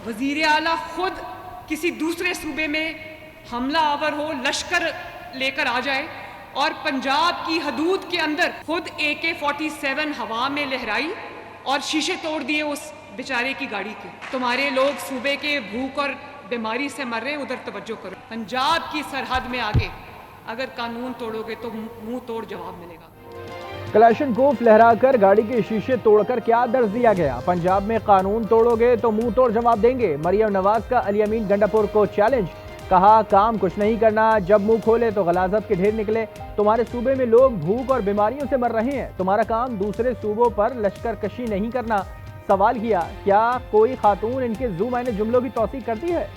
वजीर आला खुद किसी दूसरे सूबे में हमला आवर हो, लश्कर लेकर आ जाए और पंजाब की हदूद के अंदर खुद AK-47 हवा में लहराई और शीशे तोड़ दिए उस बेचारे की गाड़ी के। तुम्हारे लोग सूबे के भूख और बीमारी से मर रहे हैं, उधर तवज्जो करो। पंजाब की सरहद में आगे अगर कानून तोड़ोगे तो मुंह तोड़ जवाब मिलेगा। कलाशनकोफ लहराकर गाड़ी के शीशे तोड़कर क्या दर्ज दिया गया? पंजाब में कानून तोड़ोगे तो मुंह तोड़ जवाब देंगे। मरियम नवाज का अली अमीन गंडापुर को चैलेंज, कहा काम कुछ नहीं करना, जब मुंह खोले तो गलाजत के ढेर निकले। तुम्हारे सूबे में लोग भूख और बीमारियों से मर रहे हैं, तुम्हारा काम दूसरे सूबों पर लश्कर कशी नहीं करना। सवाल किया, क्या कोई खातून इनके जू मायने जुमलों की तौसीक करती है?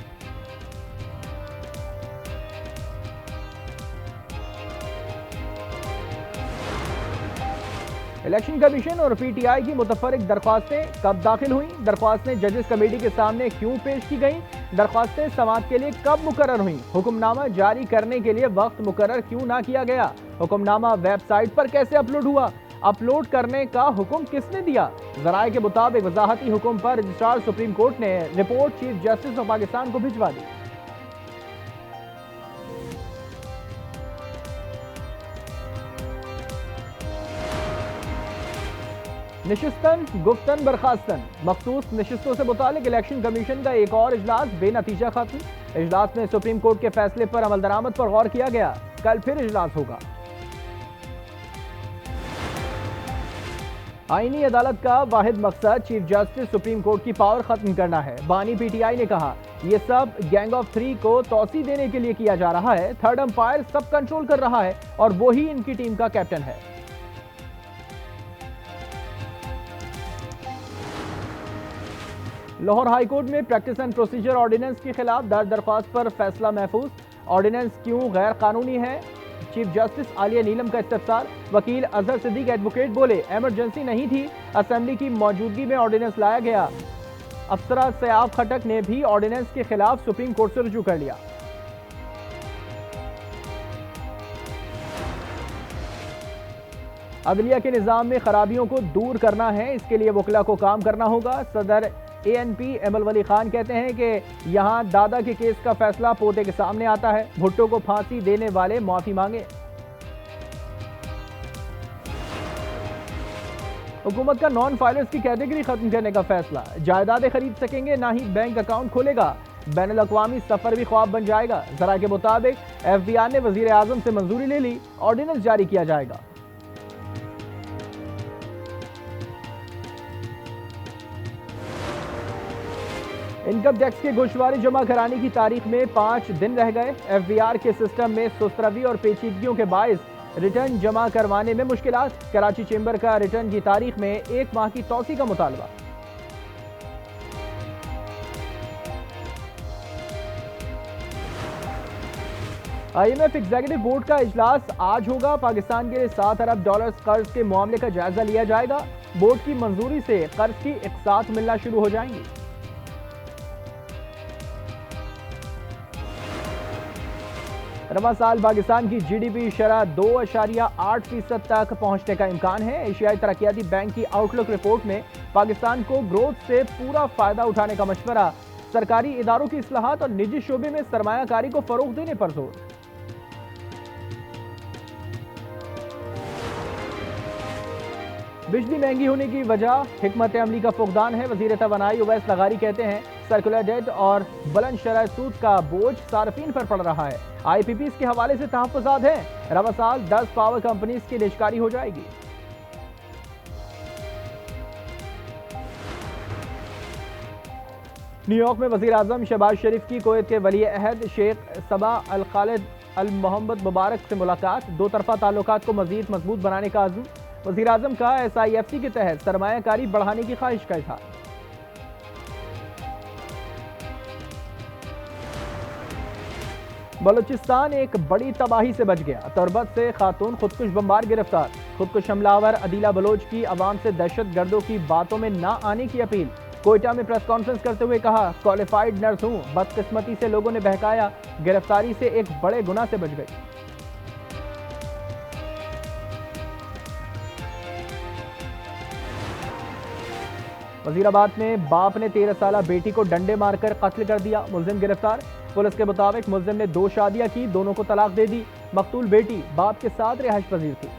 इलेक्शन कमीशन और PTI की मुतफरिक दरख्वास्तें कब दाखिल हुई? दरख्वास्तें जजेस कमेटी के सामने क्यों पेश की गईं? दरख्वास्तें समाअत के लिए कब मुकर्रर हुई? हुक्मनामा जारी करने के लिए वक्त मुकर्रर क्यों ना किया गया? हुक्मनामा वेबसाइट पर कैसे अपलोड हुआ? अपलोड करने का हुक्म किसने दिया? जराये के मुताबिक वजाहती हुक्म पर रजिस्ट्रार सुप्रीम कोर्ट ने report chief justice of Pakistan को भिजवा दी। निशिस्तन गुफ्तन बर्खास्तन, मखसूस नशिस्तों से मुतालिक इलेक्शन कमीशन का एक और इजलास बेनतीजा खत्म। इजलास में सुप्रीम कोर्ट के फैसले पर अमल दरामद पर गौर किया गया। कल फिर इजलास होगा। आईनी अदालत का वाहिद मकसद चीफ जस्टिस सुप्रीम कोर्ट की पावर खत्म करना है। बानी PTI ने कहा, यह सब गैंग ऑफ 3 को तौसी देने के लिए किया जा रहा है। थर्ड अंपायर सब कंट्रोल कर रहा है और वो ही इनकी टीम का कैप्टन है। लाहौर हाईकोर्ट में प्रैक्टिस एंड प्रोसीजर ऑर्डिनेंस के खिलाफ दर्ज दरख्वास्त पर फैसला महफूज। ऑर्डिनेंस क्यों गैर कानूनी है? चीफ जस्टिस आलिया नीलम का इस्तफसार। वकील अजहर सिद्दीक एडवोकेट बोले, इमरजेंसी नहीं थी, असेंबली की मौजूदगी में ऑर्डिनेंस लाया गया। अफसरा सयाफ खटक ने भी ऑर्डिनेंस के खिलाफ सुप्रीम कोर्ट से रुजू कर लिया। अदलिया के निजाम में खराबियों को दूर करना है, इसके लिए वकला को काम करना होगा। सदर ANP एमल वली खान कहते हैं कि यहां दादा के केस का फैसला पोते के सामने आता है। भुट्टो को फांसी देने वाले माफी मांगे। हुकूमत का नॉन फाइलर्स की कैटेगरी खत्म करने का फैसला। जायदादें खरीद सकेंगे, ना ही बैंक अकाउंट खोलेगा। बैनुल अक़वामी सफर भी ख्वाब बन जाएगा। जरा के मुताबिक FBI ने वजीर आजम से मंजूरी ले ली, ऑर्डिनेंस जारी किया जाएगा। इनकम टैक्स के गोशवारे जमा कराने की तारीख में 5 दिन रह गए। FBR के सिस्टम में सुस्तरवी और पेचीदगियों के बायस रिटर्न जमा करवाने में मुश्किलात। कराची चेंबर का रिटर्न की तारीख में 1 माह की तौसी का मुतालबा। IMF एग्जीक्यूटिव बोर्ड का इजलास आज होगा। पाकिस्तान के लिए $7 अरब कर्ज के मामले का जायजा लिया जाएगा। बोर्ड की मंजूरी से कर्ज की इकसात मिलना शुरू हो जाएंगी। रवा साल पाकिस्तान की GDP शरह 2.8% तक पहुंचने का इम्कान है। एशियाई तरक्याती बैंक की आउटलुक रिपोर्ट में पाकिस्तान को ग्रोथ से पूरा फायदा उठाने का मशवरा। सरकारी इदारों की इस्लाहात और निजी शोबे में सरमायाकारी को फरोग देने पर जोर। बिजली महंगी होने की वजह हिकमत अमली का फुकदान है। वजीर तवानाई उवैस लगारी कहते हैं, सर्कुलर डेट और बुलंद शरह सूद का बोझ सार्फिन पर पड़ रहा है। IPPs के हवाले से तहफ़्फ़ुज़ात हैं। रवा साल 10 पावर कंपनीज की निष्कारी हो जाएगी। न्यूयॉर्क में वज़ीर आज़म शहबाज शरीफ की कुवैत के वली अहद शेख सबा अल खालिद अल मोहम्मद मुबारक से मुलाकात। दो तरफा ताल्लुकात को मज़ीद मजबूत बनाने का अज़्म। वज़ीर आज़म का SIFC के तहत सरमायाकारी बढ़ाने की ख्वाहिश का इज़हार। बलूचिस्तान एक बड़ी तबाही से बच गया। तुरबत से खातून खुदकुश बमबार गिरफ्तार। खुदकुश हमलावर अदीला बलोच की आवाम से दहशत गर्दों की बातों में ना आने की अपील। कोयटा में प्रेस कॉन्फ्रेंस करते हुए कहा, क्वालिफाइड नर्स हूं, बदकिस्मती से लोगों ने बहकाया, गिरफ्तारी से एक बड़े गुनाह से बच गई। वजीराबाद में बाप ने 13 साल बेटी को डंडे मारकर कत्ल कर दिया, मुलजिम गिरफ्तार। पुलिस के मुताबिक मुलजिम ने 2 शादियां की, दोनों को तलाक दे दी। मकतूल बेटी बाप के साथ रिहाइश पजीर थी।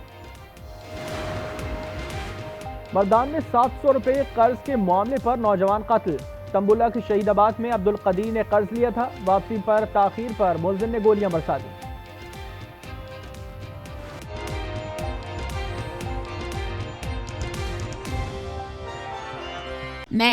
मर्दान में 700 रुपए कर्ज के मामले पर नौजवान कत्ल। तंबुला के शहीदाबाद में अब्दुल कदीर ने कर्ज लिया था, वापसी पर ताखीर पर मुलजिम ने गोलियां बरसा दी। मैं